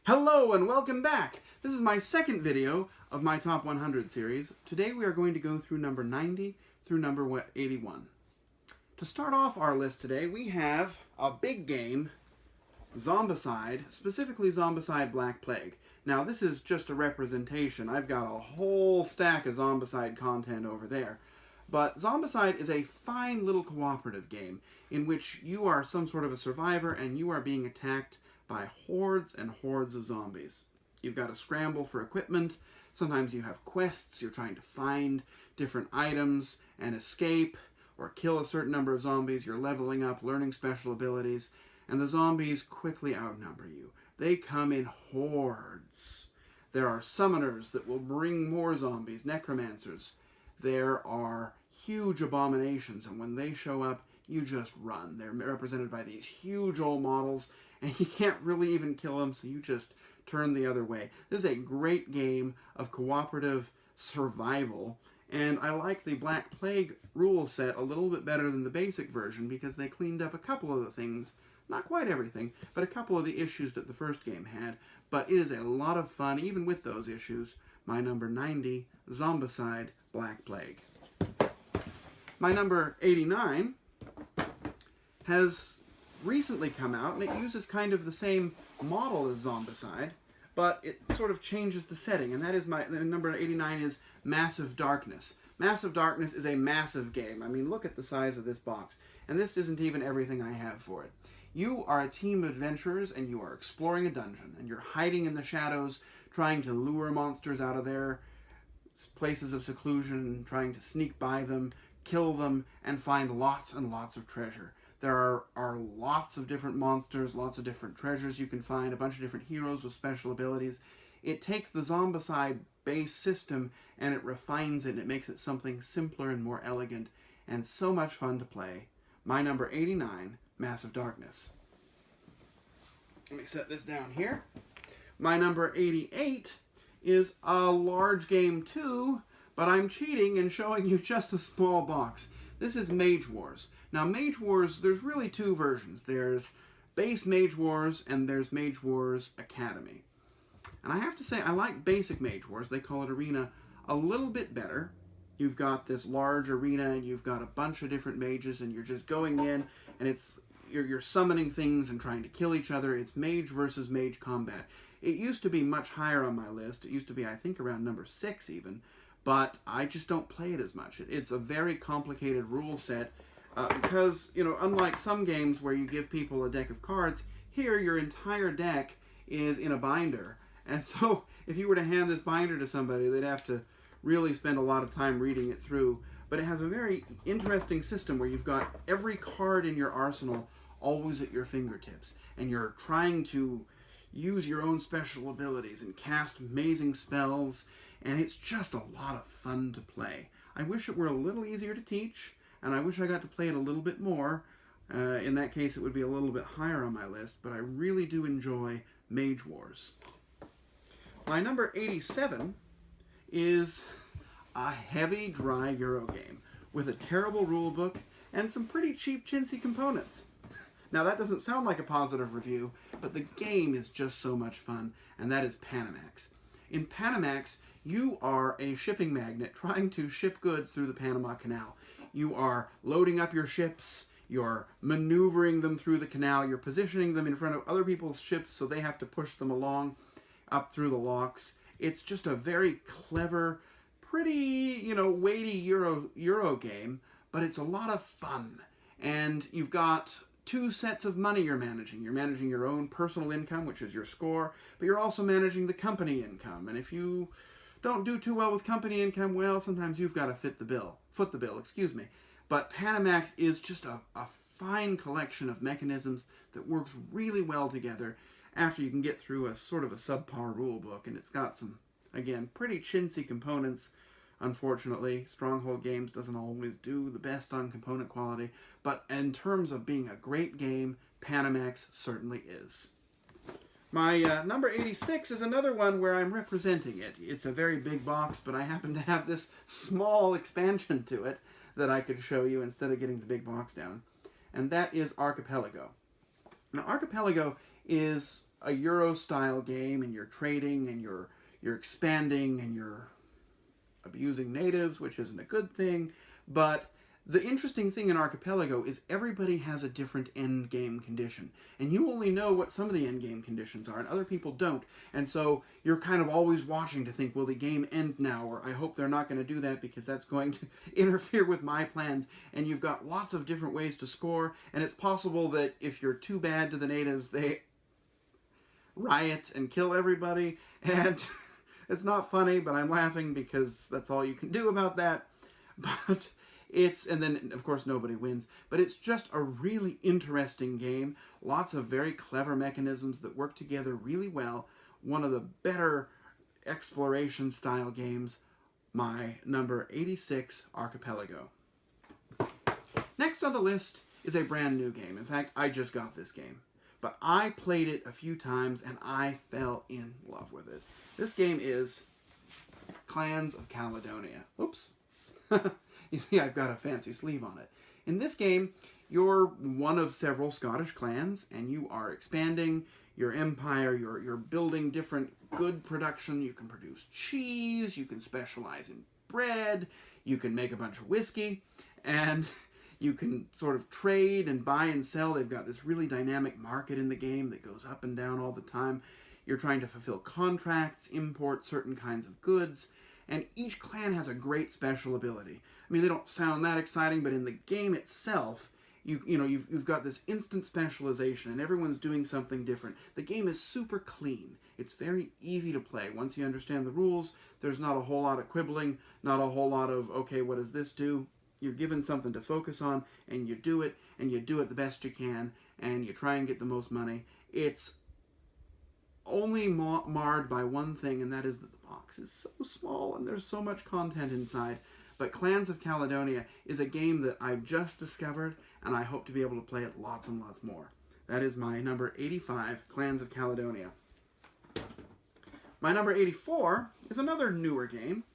Hello and welcome back! This is my second video of my Top 100 series. Today we are going to go through number 90 through number 81. To start off our list today, we have a big game, Zombicide, specifically Zombicide Black Plague. Now this is just a representation. I've got a whole stack of Zombicide content over there. But Zombicide is a fine little cooperative game in which you are some sort of a survivor and you are being attacked by hordes and hordes of zombies. You've got to scramble for equipment. Sometimes you have quests. You're trying to find different items and escape or kill a certain number of zombies. You're leveling up, learning special abilities, and the zombies quickly outnumber you. They come in hordes. There are summoners that will bring more zombies, necromancers. There are huge abominations, and when they show up, you just run. They're represented by these huge old models, and you can't really even kill them, so you just turn the other way. This is a great game of cooperative survival, and I like the Black Plague rule set a little bit better than the basic version because they cleaned up a couple of the things, not quite everything, but a couple of the issues that the first game had. But it is a lot of fun, even with those issues. My number 90, Zombicide Black Plague. My number 89 has recently come out, and it uses kind of the same model as Zombicide, but it sort of changes the setting, and that is the number 89 is Massive Darkness. Massive Darkness is a massive game. I mean, look at the size of this box, and this isn't even everything I have for it. You are a team of adventurers, and you are exploring a dungeon, and you're hiding in the shadows, trying to lure monsters out of their places of seclusion, trying to sneak by them, kill them, and find lots and lots of treasure. There are lots of different monsters, lots of different treasures you can find, a bunch of different heroes with special abilities. It takes the Zombicide base system and it refines it and it makes it something simpler and more elegant and so much fun to play. My number 89, Massive Darkness. Let me set this down here. My number 88 is a large game too, but I'm cheating and showing you just a small box. This is Mage Wars. Now, Mage Wars, there's really two versions. There's base Mage Wars, and there's Mage Wars Academy. And I have to say, I like basic Mage Wars, they call it Arena, a little bit better. You've got this large arena, and you've got a bunch of different mages, and you're just going in, and you're summoning things and trying to kill each other. It's mage versus mage combat. It used to be much higher on my list. It used to be, I think, around number 6 even. But I just don't play it as much. It's a very complicated rule set because, unlike some games where you give people a deck of cards, here your entire deck is in a binder. And so if you were to hand this binder to somebody, they'd have to really spend a lot of time reading it through. But it has a very interesting system where you've got every card in your arsenal always at your fingertips. And you're trying to use your own special abilities and cast amazing spells, and it's just a lot of fun to play. I wish it were a little easier to teach, and I wish I got to play it a little bit more. In that case, it would be a little bit higher on my list, but I really do enjoy Mage Wars. My number 87 is a heavy, dry Euro game with a terrible rule book and some pretty cheap, chintzy components. Now, that doesn't sound like a positive review, but the game is just so much fun, and that is Panamax. In Panamax, you are a shipping magnet trying to ship goods through the Panama Canal. You are loading up your ships, you're maneuvering them through the canal, you're positioning them in front of other people's ships so they have to push them along up through the locks. It's just a very clever, pretty, weighty Euro game, but it's a lot of fun. And you've got 2 sets of money you're managing. You're managing your own personal income, which is your score, but you're also managing the company income. And if you don't do too well with company income, well, sometimes you've got to foot the bill. But Panamax is just a fine collection of mechanisms that works really well together after you can get through a sort of a subpar rule book. And it's got some, again, pretty chintzy components. Unfortunately, Stronghold Games doesn't always do the best on component quality, but in terms of being a great game, Panamax certainly is. My number 86 is another one where I'm representing it. It's a very big box, but I happen to have this small expansion to it that I could show you instead of getting the big box down, and that is Archipelago. Now, Archipelago is a Euro-style game, and you're trading, and you're expanding, and you're abusing natives, which isn't a good thing. But the interesting thing in Archipelago is everybody has a different end game condition, and you only know what some of the end game conditions are, and other people don't. And so you're kind of always watching to think, will the game end now? Or I hope they're not going to do that because that's going to interfere with my plans. And you've got lots of different ways to score, and it's possible that if you're too bad to the natives, they riot and kill everybody. And it's not funny, but I'm laughing because that's all you can do about that. But and then, of course, nobody wins. But it's just a really interesting game. Lots of very clever mechanisms that work together really well. One of the better exploration-style games. My number 86, Archipelago. Next on the list is a brand new game. In fact, I just got this game. But I played it a few times, and I fell in love with it. This game is Clans of Caledonia. Oops. You see, I've got a fancy sleeve on it. In this game, you're one of several Scottish clans, and you are expanding your empire. You're building different good production. You can produce cheese. You can specialize in bread. You can make a bunch of whiskey. And you can sort of trade and buy and sell. They've got this really dynamic market in the game that goes up and down all the time. You're trying to fulfill contracts, import certain kinds of goods, and each clan has a great special ability. I mean, they don't sound that exciting, but in the game itself, you've got this instant specialization, and everyone's doing something different. The game is super clean. It's very easy to play. Once you understand the rules, there's not a whole lot of quibbling, not a whole lot of, okay, what does this do? You're given something to focus on, and you do it the best you can, and you try and get the most money. It's only marred by one thing, and that is that the box is so small and there's so much content inside. But Clans of Caledonia is a game that I've just discovered, and I hope to be able to play it lots and lots more. That is my number 85, Clans of Caledonia. My number 84 is another newer game,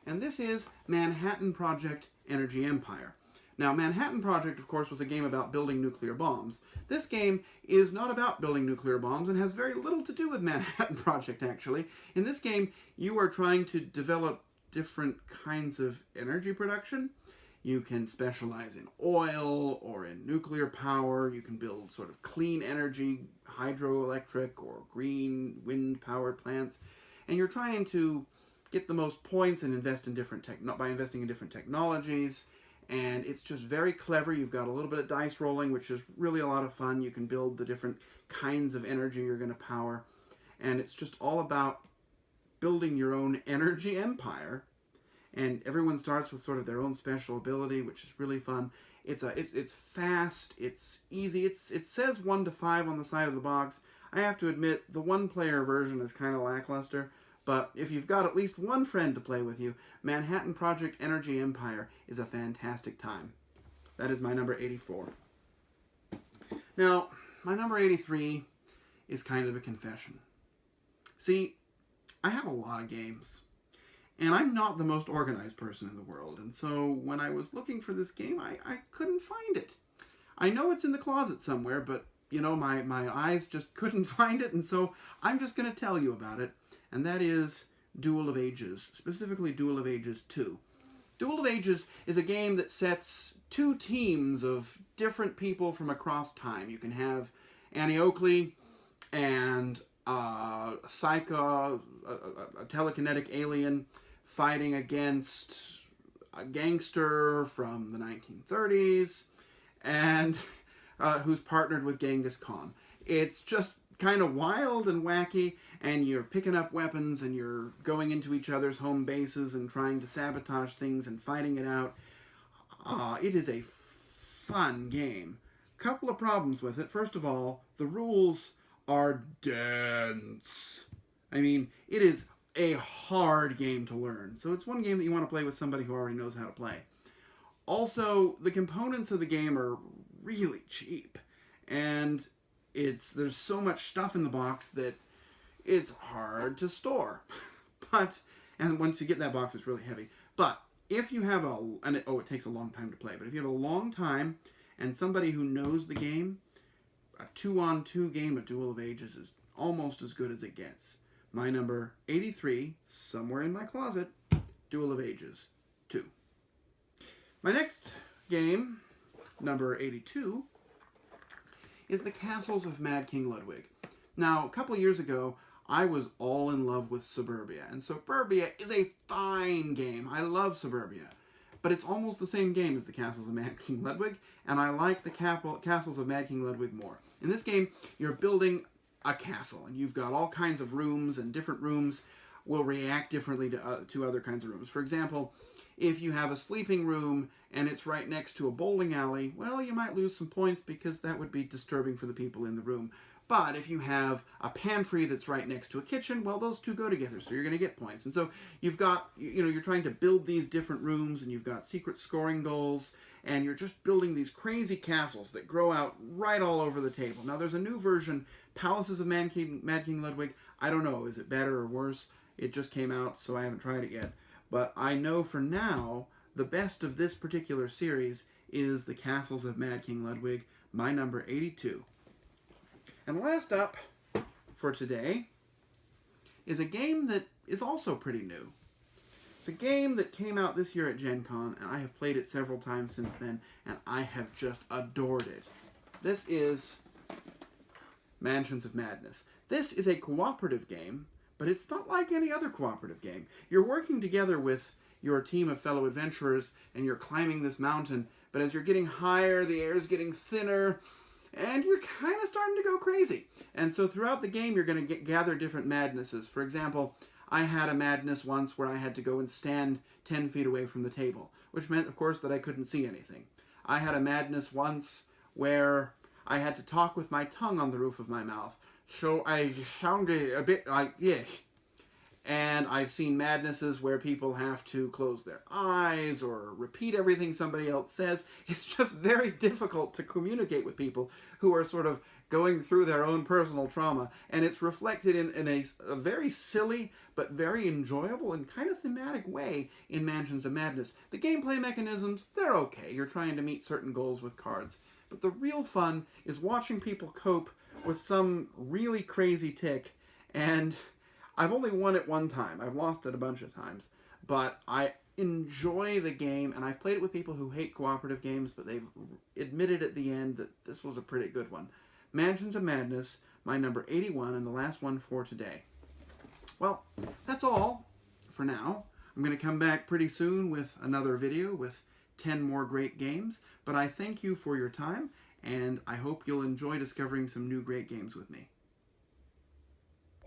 and this is Manhattan Project Energy Empire. Now, Manhattan Project, of course, was a game about building nuclear bombs. This game is not about building nuclear bombs and has very little to do with Manhattan Project, actually. In this game, you are trying to develop different kinds of energy production. You can specialize in oil or in nuclear power. You can build sort of clean energy, hydroelectric or green wind-powered plants. And you're trying to get the most points and invest in by investing in different technologies. And it's just very clever. You've got a little bit of dice rolling, which is really a lot of fun. You can build the different kinds of energy you're going to power. And it's just all about building your own energy empire. And everyone starts with sort of their own special ability, which is really fun. It's fast, it's easy. It says 1 to 5 on the side of the box. I have to admit, the one-player version is kind of lackluster. But if you've got at least one friend to play with you, Manhattan Project Energy Empire is a fantastic time. That is my number 84. Now, my number 83 is kind of a confession. See, I have a lot of games, and I'm not the most organized person in the world, and so when I was looking for this game, I couldn't find it. I know it's in the closet somewhere, but, you know, my eyes just couldn't find it, and so I'm just going to tell you about it. And that is Duel of Ages, specifically Duel of Ages 2. Duel of Ages is a game that sets two teams of different people from across time. You can have Annie Oakley and a telekinetic alien fighting against a gangster from the 1930s and who's partnered with Genghis Khan. It's just kind of wild and wacky, and you're picking up weapons and you're going into each other's home bases and trying to sabotage things and fighting it out. It is a fun game. Couple of problems with it. First of all, the rules are dense. I mean, it is a hard game to learn. So it's one game that you want to play with somebody who already knows how to play. Also, the components of the game are really cheap. And there's so much stuff in the box that it's hard to store. And once you get that box, it's really heavy. But if you have it takes a long time to play. But if you have a long time and somebody who knows the game, a 2-on-2 game of Duel of Ages is almost as good as it gets. My number 83, somewhere in my closet, Duel of Ages 2. My next game, number 82, is the Castles of Mad King Ludwig. Now, a couple of years ago, I was all in love with Suburbia, and Suburbia is a fine game. I love Suburbia. But it's almost the same game as the Castles of Mad King Ludwig, and I like the Castles of Mad King Ludwig more. In this game, you're building a castle, and you've got all kinds of rooms, and different rooms will react differently to other kinds of rooms. For example, if you have a sleeping room and it's right next to a bowling alley, well, you might lose some points because that would be disturbing for the people in the room. But if you have a pantry that's right next to a kitchen, well, those two go together, so you're going to get points. And so you've got, you're trying to build these different rooms, and you've got secret scoring goals, and you're just building these crazy castles that grow out right all over the table. Now, there's a new version, Palaces of Mad King Ludwig. I don't know, is it better or worse? It just came out, so I haven't tried it yet. But I know for now, the best of this particular series is the Castles of Mad King Ludwig, my number 82. And last up for today is a game that is also pretty new. It's a game that came out this year at Gen Con, and I have played it several times since then, and I have just adored it. This is Mansions of Madness. This is a cooperative game, but it's not like any other cooperative game. You're working together with your team of fellow adventurers, and you're climbing this mountain, but as you're getting higher, the air is getting thinner, and you're kind of starting to go crazy. And so throughout the game, you're going to gather different madnesses. For example, I had a madness once where I had to go and stand 10 feet away from the table, which meant, of course, that I couldn't see anything. I had a madness once where I had to talk with my tongue on the roof of my mouth. So I sounded a bit like this. And I've seen madnesses where people have to close their eyes or repeat everything somebody else says. It's just very difficult to communicate with people who are sort of going through their own personal trauma. And it's reflected in a very silly but very enjoyable and kind of thematic way in Mansions of Madness. The gameplay mechanisms, they're okay. You're trying to meet certain goals with cards. But the real fun is watching people cope with some really crazy tic. And I've only won it one time. I've lost it a bunch of times. But I enjoy the game, and I've played it with people who hate cooperative games, but they've admitted at the end that this was a pretty good one. Mansions of Madness, my number 81, and the last one for today. Well, that's all for now. I'm going to come back pretty soon with another video with 10 more great games, but I thank you for your time, and I hope you'll enjoy discovering some new great games with me.